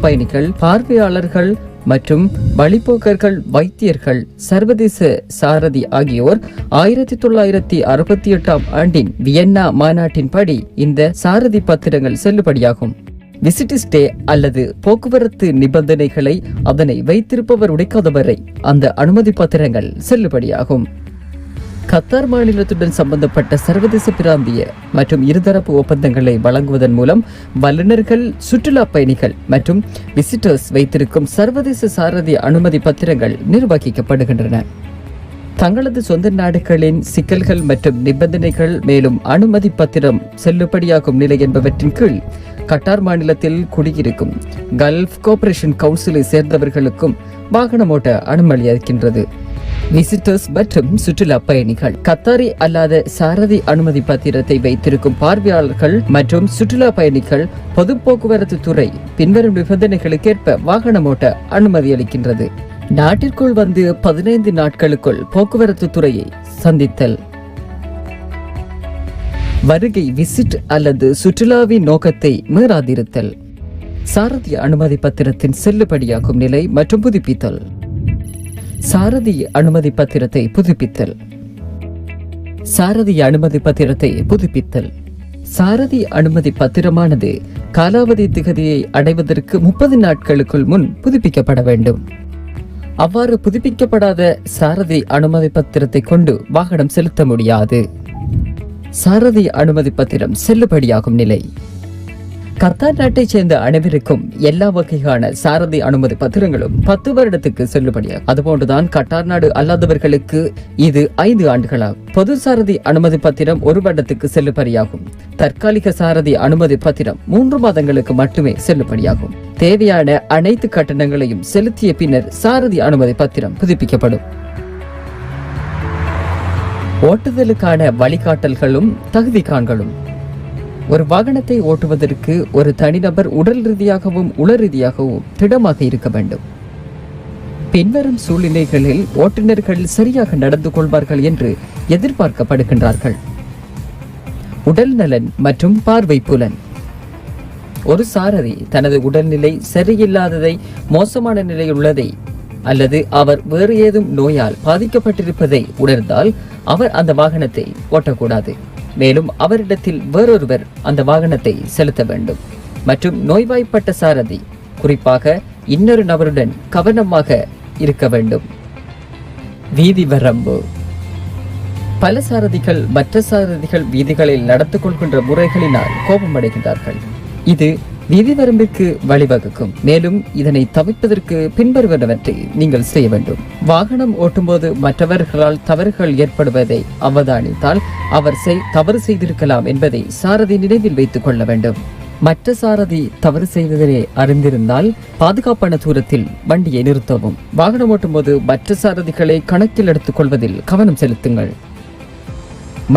பயணிகள், பார்வையாளர்கள் மற்றும் வழிபோக்கர்கள், வைத்தியர்கள், சர்வதேச சாரதி ஆகியோர் 1968 ஆண்டின் வியன்னா மாநாட்டின்படி இந்த சாரதி பத்திரங்கள் செல்லுபடியாகும். விசிட்டிங் ஸ்டே அல்லது போக்குவரத்து நிபந்தனைகளை அதனை வைத்திருப்பவர் உடைக்காதவரை அந்த அனுமதி பத்திரங்கள் செல்லுபடியாகும். கத்தார் மாநிலத்துடன் சம்பந்தப்பட்ட சர்வதேச பிராந்திய மற்றும் இருதரப்பு ஒப்பந்தங்களை வழங்குவதன் மூலம் வல்லுநர்கள், சுற்றுலா பயணிகள் மற்றும் விசிட்டர்ஸ் வைத்திருக்கும் சர்வதேச சாரதி அனுமதி பத்திரங்கள் நிர்வகிக்கப்படுகின்றன. தங்களது சொந்த நாடுகளின் சிக்கல்கள் மற்றும் நிபந்தனைகள், மேலும் அனுமதி பத்திரம் செல்லுபடியாகும் நிலை என்பவற்றின் கீழ் கட்டார் மாநிலத்தில் குடியிருக்கும் கல்ஃப் கோஆபரேஷன் கவுன்சிலை சேர்ந்தவர்களுக்கும் வாகனம் ஓட்ட அனுமதி அளிக்கின்றது. விசிட்டர்ஸ் மற்றும் சுற்றுலா பயணிகள், கத்தாரி அல்லாத சாரதி அனுமதி பத்திரத்தை வைத்திருக்கும் பார்வையாளர்கள் மற்றும் சுற்றுலா பயணிகள் பொது போக்குவரத்து துறை பின்வரும் நிபந்தனைகளுக்கேற்ப வாகனம் ஓட்ட அனுமதி அளிக்கின்றது. நாட்டிற்குள் வந்து 15 நாட்களுக்குள் போக்குவரத்து துறையை சந்தித்தல். வருகை விசிட் அல்லது சுற்றுலாவின் நோக்கத்தை மீறாதிருத்தல். சாரதி அனுமதி பத்திரத்தின் செல்லுபடியாகும் நிலை மற்றும் புதுப்பித்தல். சாரதி அனுமதி பத்திரத்தை புதுப்பித்தல். சாரதி அனுமதி பத்திரத்தை புதுப்பித்தல். சாரதி அனுமதி பத்திரமானது காலாவதி திகதியை அடைவதற்கு 30 நாட்களுக்குள் முன் புதுப்பிக்கப்பட வேண்டும். அவ்வாறு புதுப்பிக்கப்படாத சாரதி அனுமதி பத்திரத்தை கொண்டு வாகனம் செலுத்த முடியாது. சாரதி அனுமதி பத்திரம் செல்லுபடியாகும் நிலை. கத்தார் நாட்டைச் சேர்ந்த அனைவருக்கும் எல்லா வகையான சாரதி அனுமதி பத்திரங்களும் 10 வருடத்துக்கு செல்லுபடியாகும். அதுபோன்றுதான் கட்டார் நாடு அல்லாதவர்களுக்கு இது 5 ஆண்டுகளாகும். பொது சாரதி அனுமதி பத்திரம் 1 வருடத்துக்கு செல்லுபடியாகும். தற்காலிக சாரதி அனுமதி பத்திரம் 3 மாதங்களுக்கு மட்டுமே செல்லுபடியாகும். தேவையான அனைத்து கட்டணங்களையும் செலுத்திய பின்னர் சாரதி அனுமதி பத்திரம் புதுப்பிக்கப்படும். ஓட்டுதலுக்கான வழிகாட்டல்களும் தகுதிகான்களும். ஒரு வாகனத்தை ஓட்டுவதற்கு ஒரு தனிநபர் உடல் ரீதியாகவும் உள ரீதியாகவும் திடமாக இருக்க வேண்டும். பின்வரும் சூழ்நிலைகளில் ஓட்டுநர்கள் சரியாக நடந்து கொள்வார்கள் என்று எதிர்பார்க்கப்படுகின்றார்கள். உடல் நலன் மற்றும் பார்வை புலன். ஒரு சாரதி தனது உடல்நிலை சரியில்லாததை, மோசமான நிலையில் உள்ளதை அல்லது அவர் வேறு ஏதும் நோயால் பாதிக்கப்பட்டிருப்பதை உணர்ந்தால் அவர் அந்த வாகனத்தை ஓட்டக்கூடாது. மேலும் அவரிடத்தில் வேறொருவர் அந்த வாகனத்தை செலுத்த வேண்டும். மற்றும் நோய்வாய்ப்பட்ட சாரதி குறிப்பாக இன்னொரு நபருடன் கவனமாக இருக்க வேண்டும். வீதி வரம்பு. பல சாரதிகள் மற்ற சாரதிகள் வீதிகளில் நடந்து கொள்கின்ற முறைகளினால் கோபமடைகின்றார்கள். இது வீதி வரம்பிற்கு வழிவகுக்கும். மேலும் இதனை தவிர்ப்பதற்கு பின்வருவனவற்றை நீங்கள் செய்ய வேண்டும். வாகனம் ஓட்டும்போது மற்றவர்களால் தவறுகள் ஏற்படுவதை அவதானித்தால் அவர் தவறு செய்திருக்கலாம் என்பதை சாரதி நினைவில் வைத்துக் கொள்ள வேண்டும். மற்ற சாரதி தவறு செய்ததனை அறிந்திருந்தால் பாதுகாப்பான தூரத்தில் வண்டியை நிறுத்தவும். வாகனம் ஓட்டும் போது மற்ற சாரதிகளை கணக்கில் எடுத்துக் கொள்வதில் கவனம் செலுத்துங்கள்.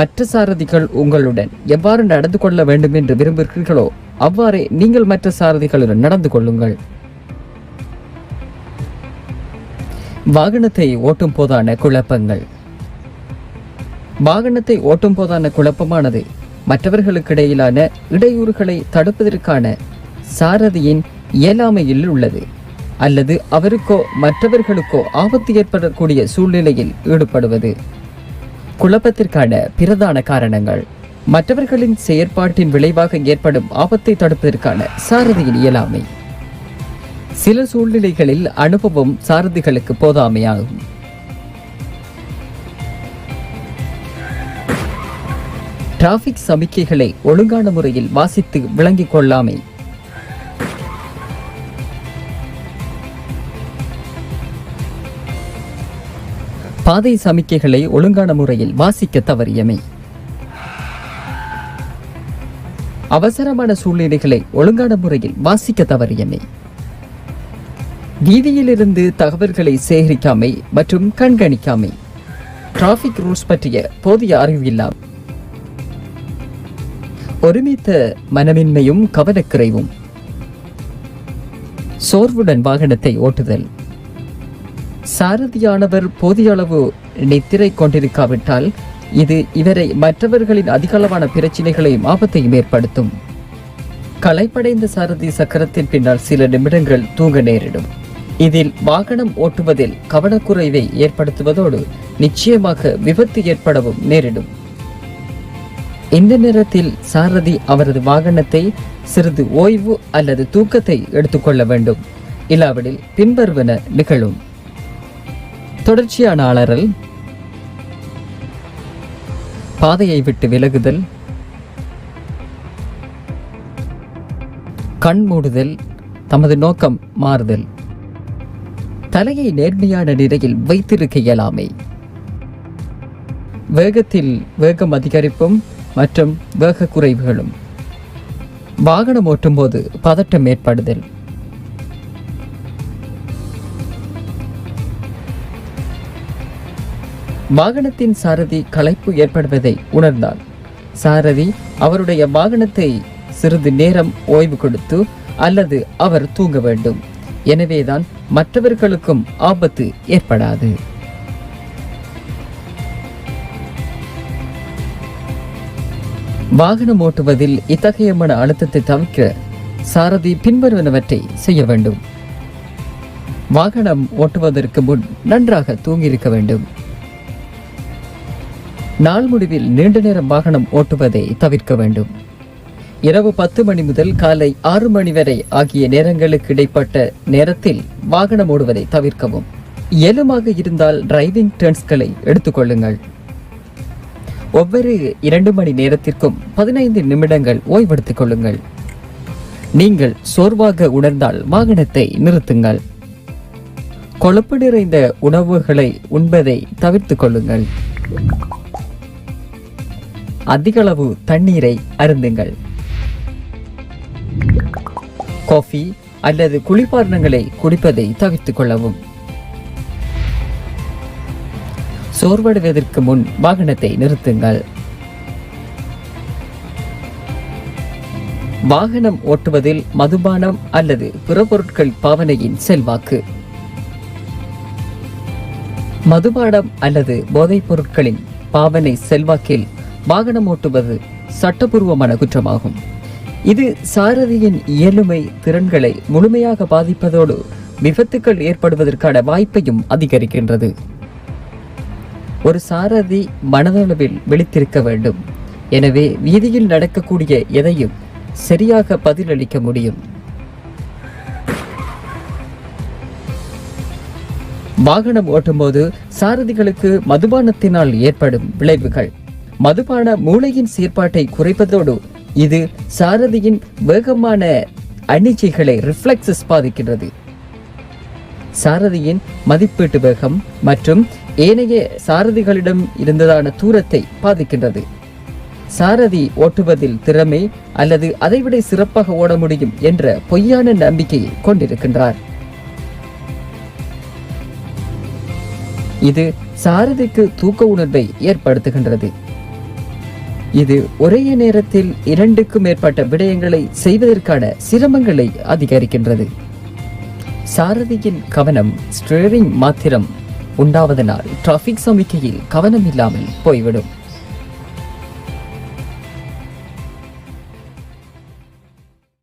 மற்ற சாரதிகள் உங்களுடன் எவ்வாறு நடந்து கொள்ள வேண்டும் என்று விரும்புகிறீர்களோ அவ்வாறே நீங்கள் மற்ற சாரதிகளுடன் நடந்து கொள்ளுங்கள். வாகனத்தை ஓட்டும் போதான குழப்பங்கள். வாகனத்தை ஓட்டும் போதான குழப்பமானது மற்றவர்களுக்கு இடையிலான இடையூறுகளை தடுப்பதற்கான சாரதியின் இயலாமையில் உள்ளது, அல்லது அவருக்கோ மற்றவர்களுக்கோ ஆபத்து ஏற்படக்கூடிய சூழ்நிலையில் ஈடுபடுவது. குழப்பத்திற்கான பிரதான காரணங்கள். மற்றவர்களின் செயற்பாட்டின் விளைவாக ஏற்படும் ஆபத்தை தடுப்பதற்கான சாரதியின் இயலாமை. சில சூழ்நிலைகளில் அனுபவம் சாரதிகளுக்கு போதாமையாகும். டிராபிக் சமிக்கைகளை ஒழுங்கான முறையில் வாசித்து விளங்கிக் கொள்ளாமை. பாதை சமிக்கைகளை ஒழுங்கான முறையில் வாசிக்க தவறியமை. அவசரமான சூழ்நிலைகளை ஒழுங்கான முறையில் வாசிக்க தவறியமை. வீதியிலிருந்து தகவல்களை சேகரிக்காமை மற்றும் கண்காணிக்காமை. டிராபிக் ரூல்ஸ் பற்றிய போதிய அறிவு இல்லாமை. ஒருமித்த மனமின்மையும் கவனக்குறைவும். சோர்வுடன் வாகனத்தை ஓட்டுதல். சாரதியானவர் போதிய அளவு நித்திரை கொண்டிருக்காவிட்டால் இது இவரை மற்றவர்களின் அதிகளவான பிரச்சனைகளையும் ஆபத்தையும் ஏற்படுத்தும். களைப்படைந்த சாரதி சக்கரத்தின் பின்னால் சில நிமிடங்கள் தூங்க நேரிடும். இதில் வாகனம் ஓட்டுவதில் கவனக்குறைவை ஏற்படுத்துவதோடு நிச்சயமாக விபத்து ஏற்படவும் நேரிடும். இந்த நேரத்தில் சாரதி அவரது வாகனத்தை சிறிது ஓய்வு அல்லது தூக்கத்தை எடுத்துக்கொள்ள வேண்டும். இல்லாவிடில் பின்வருவன நிகழும்: தொடர்ச்சியான அலறல், பாதையை விட்டு விலகுதல், கண் மூடுதல், தமது நோக்கம் மாறுதல், தலையை நேர்மையான நிலையில் வைத்திருக்க இயலாமை, வேகத்தில் வேகம் அதிகரிப்பும் மற்றும் வேக குறைவுகளும், வாகனம் ஓட்டும் போது பதட்டம் ஏற்படுதல். வாகனத்தின் சாரதி களைப்பு ஏற்படுவதை உணர்ந்தால் சாரதி அவருடைய வாகனத்தை சிறிது நேரம் ஓய்வு கொடுத்து அல்லது அவர் தூங்க வேண்டும். எனவேதான் மற்றவர்களுக்கும் ஆபத்து ஏற்படாது. வாகனம் ஓட்டுவதில் இத்தகைய மன அழுத்தத்தை தவிர்க்க சாரதி பின்வருவனவற்றை செய்ய வேண்டும். வாகனம் ஓட்டுவதற்கு முன் நன்றாக தூங்கியிருக்க வேண்டும். நாள் முடிவில் நீண்ட நேரம் வாகனம் ஓட்டுவதை தவிர்க்க வேண்டும். இரவு 10 மணி முதல் காலை 6 மணி வரை ஆகிய நேரங்களுக்கு இடைப்பட்ட நேரத்தில் வாகனம் ஓடுவதை தவிர்க்கவும். இயலுமாக இருந்தால் டிரைவிங் டர்ன்ஸ்களை எடுத்துக்கொள்ளுங்கள். ஒவ்வொரு 2 மணி நேரத்திற்கும் 15 நிமிடங்கள் ஓய்வெடுத்துக் கொள்ளுங்கள். நீங்கள் சோர்வாக உணர்ந்தால் வாகனத்தை நிறுத்துங்கள். கொழுப்பு நிறைந்த உணவுகளை உண்பதை தவிர்த்துக் கொள்ளுங்கள். அதிகளவு தண்ணீரை அருந்துங்கள். காஃபி அல்லது குளிர்பானங்களை குடிப்பதை தவிர்த்துக் கொள்ளவும். சோர்வடைவதற்கு முன் வாகனத்தை நிறுத்துங்கள். வாகனம் ஓட்டுவதில் மதுபானம் அல்லது பிற பொருட்கள் பாவனையின் செல்வாக்கு. மதுபானம் அல்லது போதைப் பொருட்களின் பாவனை செல்வாக்கில் வாகனம் ஓட்டுவது சட்டபூர்வமான குற்றமாகும். இது சாரதியின் இயலுமை திறன்களை முழுமையாக பாதிப்பதோடு விபத்துக்கள் ஏற்படுவதற்கான வாய்ப்பையும் அதிகரிக்கின்றது. ஒரு சாரதி மனதளவில் விழித்திருக்க வேண்டும். எனவே வீதியில் நடக்கக்கூடிய எதையும் சரியாக பதிலளிக்க முடியும். வாகனம் ஓட்டும்போது சாரதிகளுக்கு மதுபானத்தினால் ஏற்படும் விளைவுகள். மதுபான மூளையின் செயற்பாட்டை குறைப்பதோடு இது சாரதியின் வேகமான அணிச்சைகளை ரிஃப்ளெக்ஸஸ் பாதிக்கின்றது. சாரதியின் மதிப்பீட்டு வேகம் மற்றும் ஏனைய சாரதிகளிடம் இருந்ததான தூரத்தை பாதிக்கின்றது. சாரதி ஓட்டுவதில் திறமை அல்லது அதைவிட சிறப்பாக ஓட முடியும் என்ற பொய்யான நம்பிக்கையை கொண்டிருக்கின்றார். இது சாரதிக்கு தூக்க உணர்வை ஏற்படுத்துகின்றது. இது ஒரே நேரத்தில் 2க்கும் மேற்பட்ட விடயங்களை செய்வதற்கான சிரமங்களை அதிகரிக்கின்றது. சாரதியின் கவனம் ஸ்டீரிங் மாத்திரம் உண்டாவதனால் டிராபிக் சமிக்கையில் கவனம் இல்லாமல் போய்விடும்.